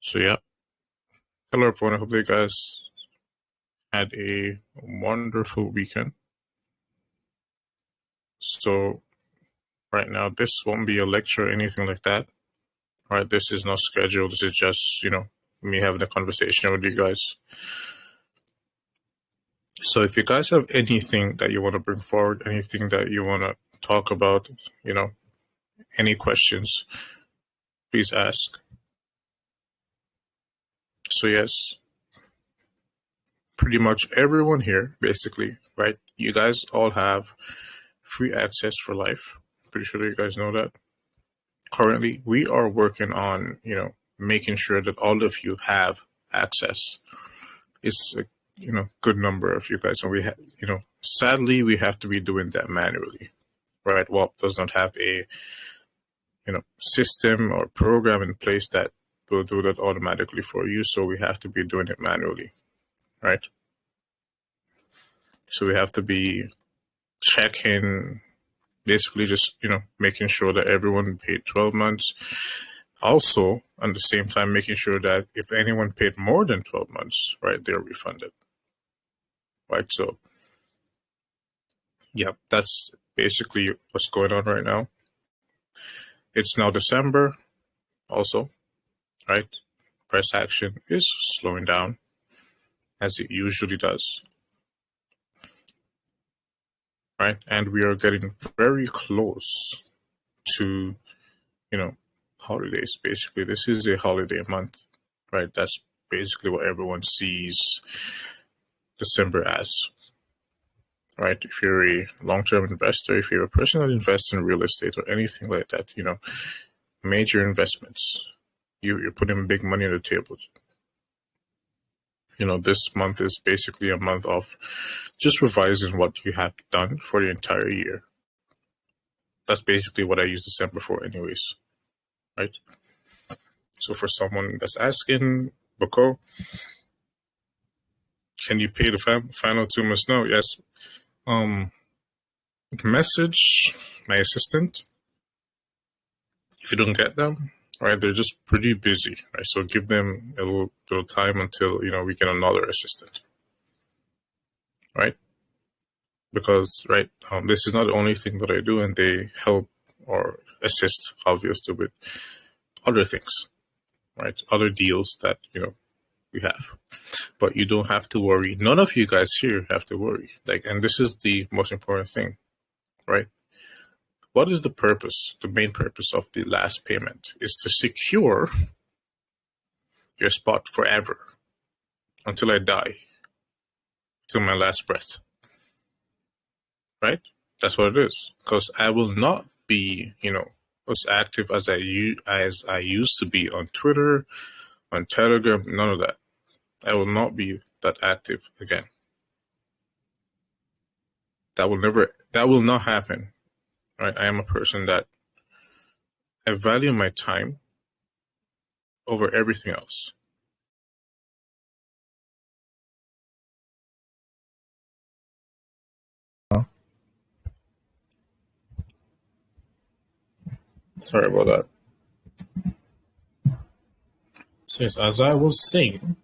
So yeah, hello everyone. I hope you guys had a wonderful weekend. So right now, this won't be a lecture or anything like that. All right, this is not scheduled. This is just me having a conversation with you guys. So if you guys have anything that you want to bring forward, anything that you want to talk about, any questions, please ask. So yes, pretty much everyone here, basically, right? You guys all have free access for life. Pretty sure that you guys know that. Currently, we are working on, making sure that all of you have access. It's a, good number of you guys. And we have, sadly, we have to be doing that manually, right? WAP does not have a, system or program in place that will do that automatically for you. So we have to be doing it manually, right? So we have to be checking, basically just, making sure that everyone paid 12 months. Also, at the same time, making sure that if anyone paid more than 12 months, right, they're refunded, right? So, yeah, that's basically what's going on right now. It's now December also, right? Price action is slowing down as it usually does, right? And we are getting very close to, holidays. Basically, this is a holiday month, right? That's basically what everyone sees December as, right? If you're a long-term investor, if you're a person that invests in real estate or anything like that, major investments, you're putting big money on the table. This month is basically a month of just revising what you have done for the entire year. That's basically what I use December for anyways, right? So for someone that's asking, Bako, can you pay the final 2 months? No, yes. Message my assistant if you don't get them, right? They're just pretty busy, right? So give them a little time until we get another assistant, right? Because this is not the only thing that I do, and they help or assist obviously with other things, right? Other deals that we have. But you don't have to worry. None of you guys here have to worry. And this is the most important thing, right? What is the purpose? The main purpose of the last payment is to secure your spot forever until I die, till my last breath, right? That's what it is. Because I will not be, as active as I used to be on Twitter, on Telegram, none of that. I will not be that active again. That will not happen. Right? I am a person that I value my time over everything else. Sorry about that. So as I was saying,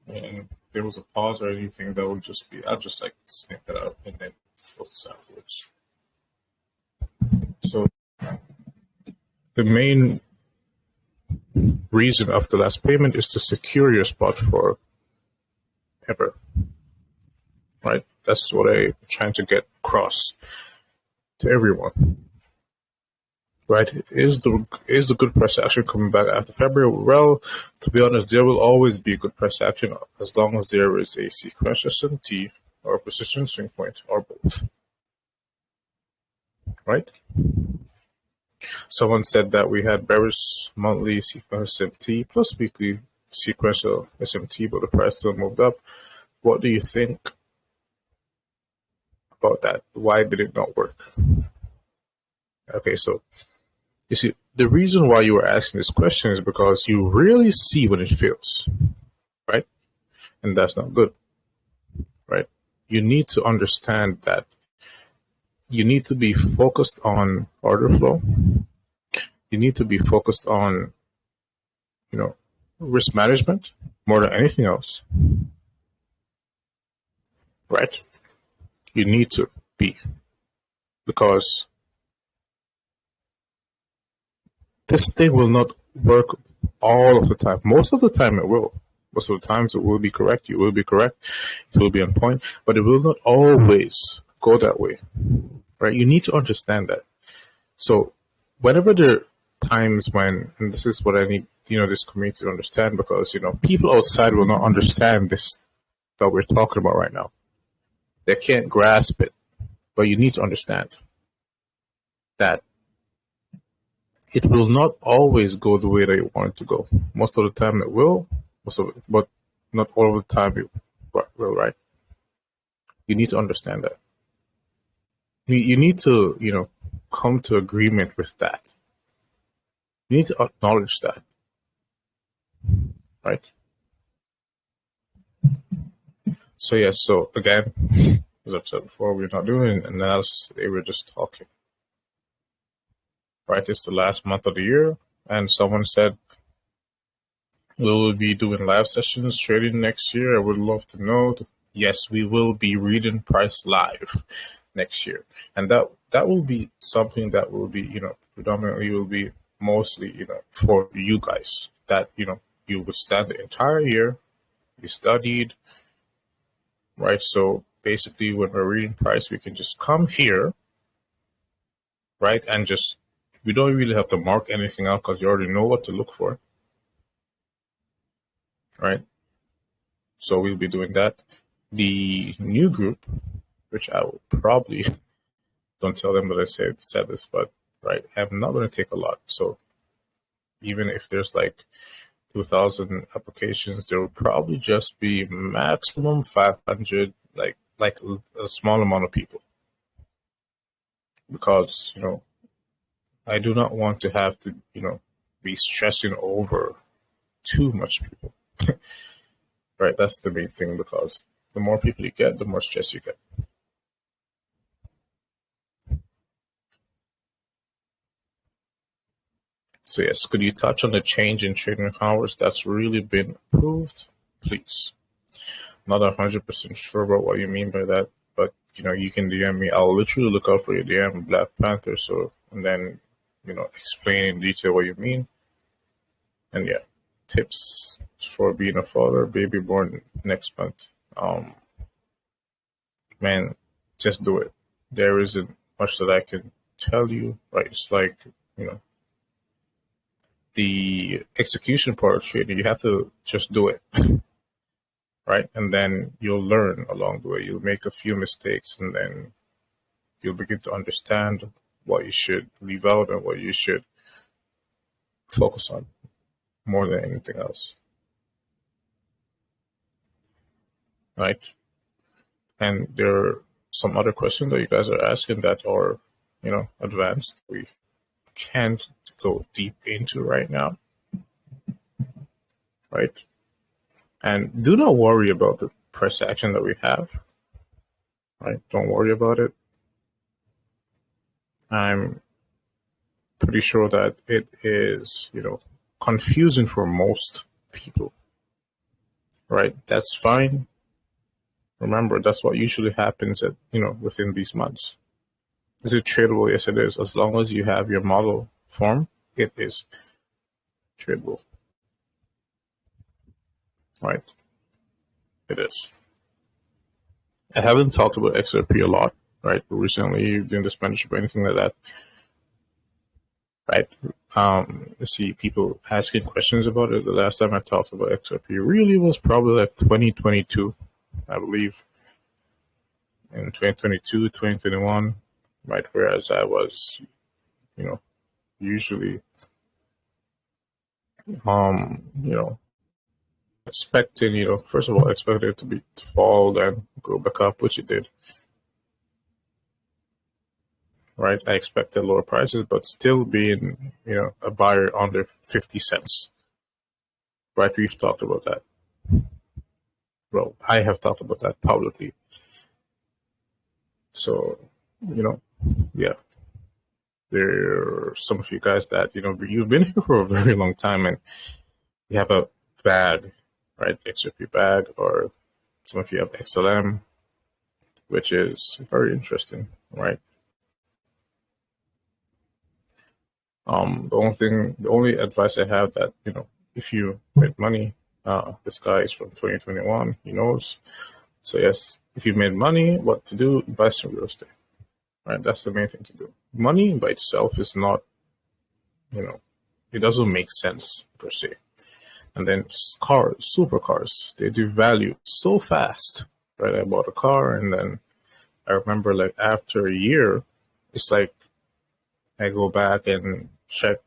and if there was a pause or anything, that would just be, I'll just snip it out and then focus afterwards. So the main reason of the last payment is to secure your spot for ever, right? That's what I'm trying to get across to everyone. Right? Is the good price action coming back after February? Well, to be honest, there will always be good price action as long as there is a sequential SMT or a position swing point or both. Right? Someone said that we had bearish monthly sequential SMT plus weekly sequential SMT, but the price still moved up. What do you think about that? Why did it not work? Okay, so you see, the reason why you were asking this question is because you really see when it fails, right? And that's not good, right? You need to understand that you need to be focused on order flow. You need to be focused on, risk management more than anything else, right? You need to be, because this thing will not work all of the time. Most of the time it will. Most of the times it will be correct. You will be correct. It will be on point, but it will not always go that way, right? You need to understand that. So whenever there are times when, and this is what I need, this community to understand, because, people outside will not understand this that we're talking about right now. They can't grasp it, but you need to understand that it will not always go the way that you want it to go. Most of the time it will, but not all of the time it will, right? You need to understand that. You need to, come to agreement with that. You need to acknowledge that, right? So yes, so again, as I've said before, we're not doing an analysis today, we're just talking. Right, it's the last month of the year, and someone said we will be doing live sessions trading next year. I would love to know. Yes, we will be reading price live next year, and that will be something that will be, predominantly will be mostly, for you guys, that you would stand the entire year, you studied, right? So basically, when we're reading price, we can just come here, right, and just, we don't really have to mark anything out because you already know what to look for, right? So we'll be doing that. The new group, which I will probably, don't tell them that I said this, but right, I'm not going to take a lot. So even if there's like 2,000 applications, there will probably just be maximum 500, like a small amount of people, because I do not want to have to, be stressing over too much people. Right, that's the main thing, because the more people you get, the more stress you get. So yes, could you touch on the change in trading hours that's really been approved, please? Not 100% sure about what you mean by that, but you can DM me. I'll literally look out for your DM, Black Panther, and then explain in detail what you mean. And yeah, tips for being a father, baby born next month. Man, just do it. There isn't much that I can tell you, right? It's like, the execution part of trading, you have to just do it, right? And then you'll learn along the way. You'll make a few mistakes, and then you'll begin to understand what you should leave out and what you should focus on more than anything else, right? And there are some other questions that you guys are asking that are, advanced. We can't go deep into right now, right? And do not worry about the price action that we have, right? Don't worry about it. I'm pretty sure that it is, confusing for most people, right? That's fine. Remember, that's what usually happens at, within these months. Is it tradable? Yes, it is. As long as you have your model form, it is tradable, right? It is. I haven't talked about XRP a lot, right? Recently, doing this mentorship or anything like that, right? I see people asking questions about it. The last time I talked about XRP really was probably like 2022, I believe. In 2022, 2021, right? Whereas I was, usually, expecting, first of all, expected it to fall, then go back up, which it did. Right, I expected lower prices, but still being, a buyer under 50 cents. Right, we've talked about that. Well, I have talked about that publicly. So, yeah, there are some of you guys that, you've been here for a very long time, and you have a bag, right? XRP bag, or some of you have XLM, which is very interesting, right? The only advice I have that, if you made money, this guy is from 2021, he knows. So yes, if you made money, what to do? Invest in real estate, right? That's the main thing to do. Money by itself is not, it doesn't make sense per se. And then cars, supercars, they devalue so fast, right? I bought a car, and then I remember like after a year, it's like I go back and check,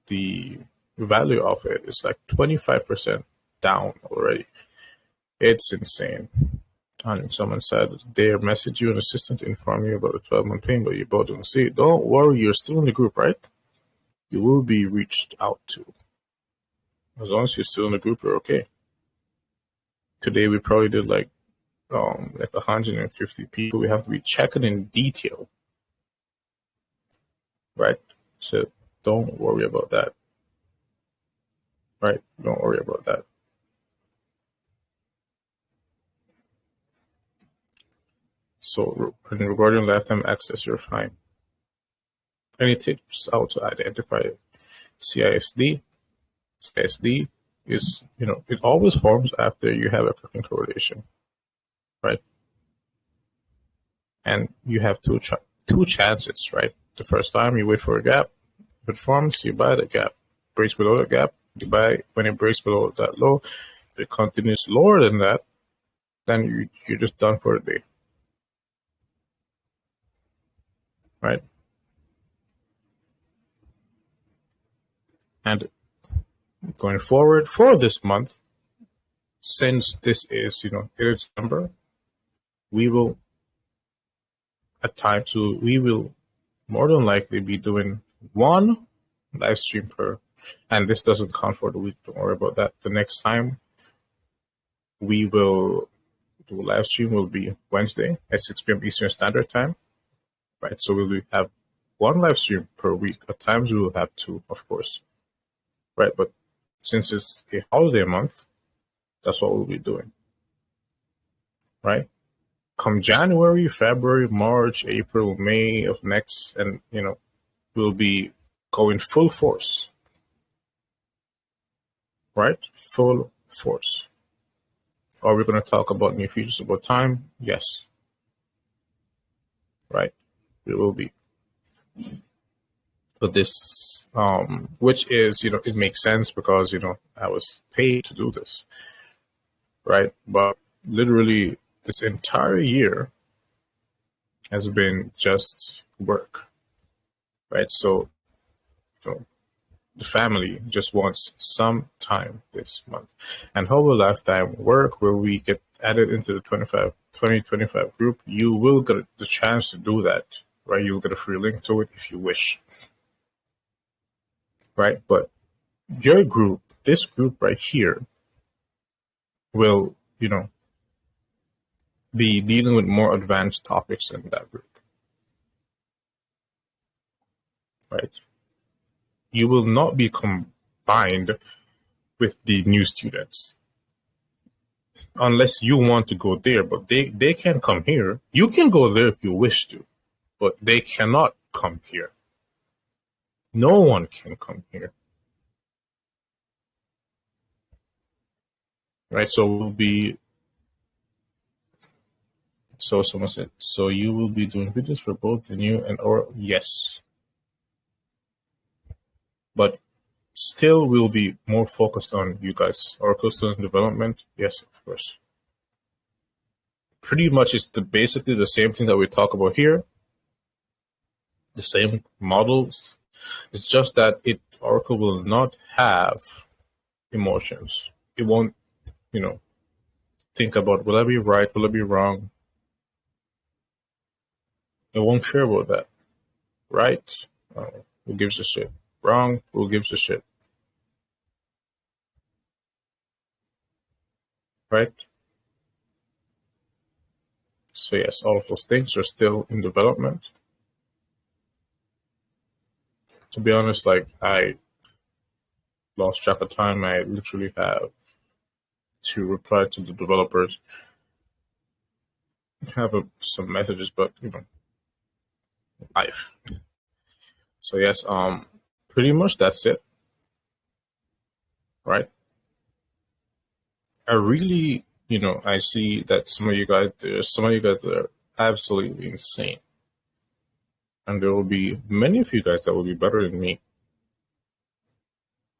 the value of it is like 25% down already. It's insane. And someone said they message you an assistant to inform you about the 12-month payment, but you both don't see it. Don't worry, you're still in the group, right? You will be reached out to. As long as you're still in the group, you're okay. Today we probably did like 150 people. We have to be checking in detail, right? So don't worry about that, right? Don't worry about that. So regarding lifetime access, you're fine. Any tips how to identify CISD? CISD is, it always forms after you have a cooking correlation, right? And you have two chances, right? The first time you wait for a gap, if it forms, you buy the gap. Breaks below the gap, you buy. When it breaks below that low, if it continues lower than that, then you're just done for the day, right? And going forward for this month, since this is, it is December, we will more than likely be doing one live stream per, and this doesn't count for the week. Don't worry about that. The next time we will do a live stream will be Wednesday at 6 p.m. Eastern Standard Time, right? So we will have one live stream per week. At times we will have two, of course, right? But since it's a holiday month, that's what we'll be doing, right? Come January, February, March, April, May of next, and we'll be going full force, right? Full force. Are we going to talk about new features about time? Yes. Right. We will be. But this, which is, it makes sense because, I was paid to do this, right? But literally this entire year has been just work, right? So the family just wants some time this month. And how will lifetime work? Where we get added into the 2025 group, you will get the chance to do that, right? You'll get a free link to it if you wish, right? But your group, this group right here, will, be dealing with more advanced topics in that group, right? You will not be combined with the new students unless you want to go there, but they can come here. You can go there if you wish to, but they cannot come here. No one can come here, right? So we'll be, so someone said, so you will be doing videos for both the new and or, yes. But still we'll be more focused on you guys. Oracle student development, yes, of course. Pretty much it's basically the same thing that we talk about here. The same models. It's just that Oracle will not have emotions. It won't, think about, will I be right? Will I be wrong? It won't care about that. Right? Who gives a shit? Wrong? Who gives a shit? Right? So yes, all of those things are still in development. To be honest, like I lost track of time. I literally have to reply to the developers. Have some messages, but life. So yes, pretty much that's it, right? I really, I see that there's some of you guys that are absolutely insane. And there will be many of you guys that will be better than me,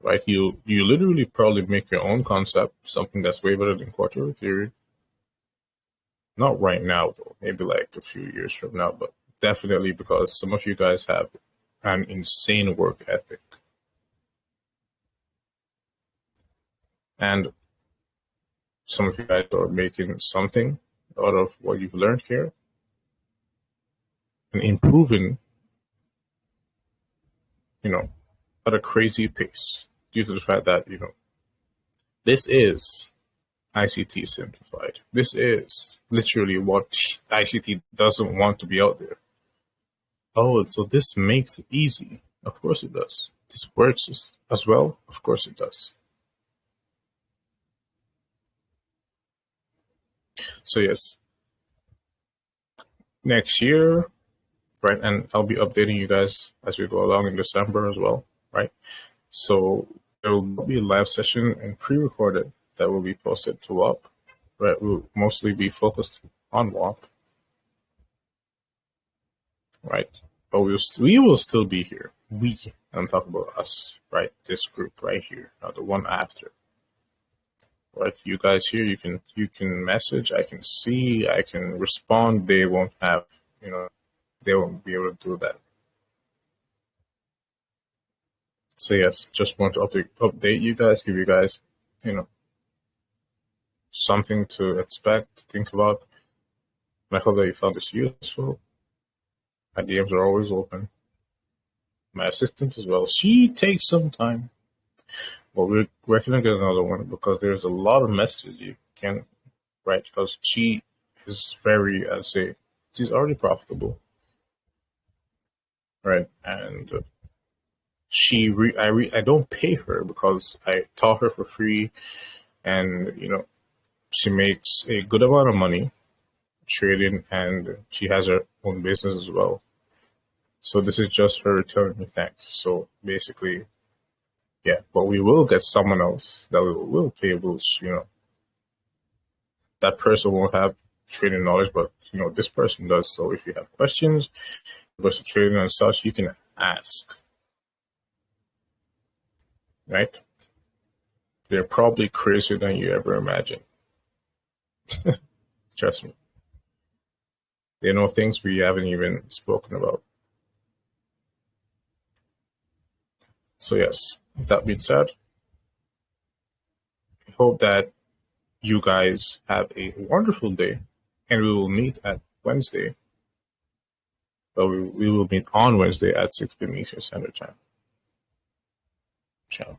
right? You literally probably make your own concept, something that's way better than quarter theory. Not right now, though. Maybe like a few years from now, but definitely because some of you guys have an insane work ethic. And some of you guys are making something out of what you've learned here and improving, at a crazy pace due to the fact that, this is ICT simplified. This is literally what ICT doesn't want to be out there. Oh, so this makes it easy. Of course it does. This works as well. Of course it does. So yes, next year, right? And I'll be updating you guys as we go along in December as well, right? So there will be a live session and pre-recorded that will be posted to WAP, right? We'll mostly be focused on WAP, right? But we will still be here. I'm talking about us, right? This group right here, not the one after. Right, you guys here, you can message, I can see, I can respond. They won't have, they won't be able to do that. So yes, just want to update you guys, give you guys, something to expect, think about. And I hope that you found this useful. My DMs are always open. My assistant as well. She takes some time. Well, we're gonna get another one because there's a lot of messages you can write because she is very, I'd say, she's already profitable, right? And I don't pay her because I taught her for free, and she makes a good amount of money trading, and she has her own business as well. So this is just her returning me thanks. So basically, yeah, but we will get someone else that will pay bills, That person won't have trading knowledge, but this person does. So if you have questions about trading and such, you can ask. Right? They're probably crazier than you ever imagined. Trust me. They know things we haven't even spoken about. So yes, with that being said, I hope that you guys have a wonderful day, and we will meet at Wednesday. But we will meet on Wednesday at 6 p.m. Eastern Standard Time. Ciao.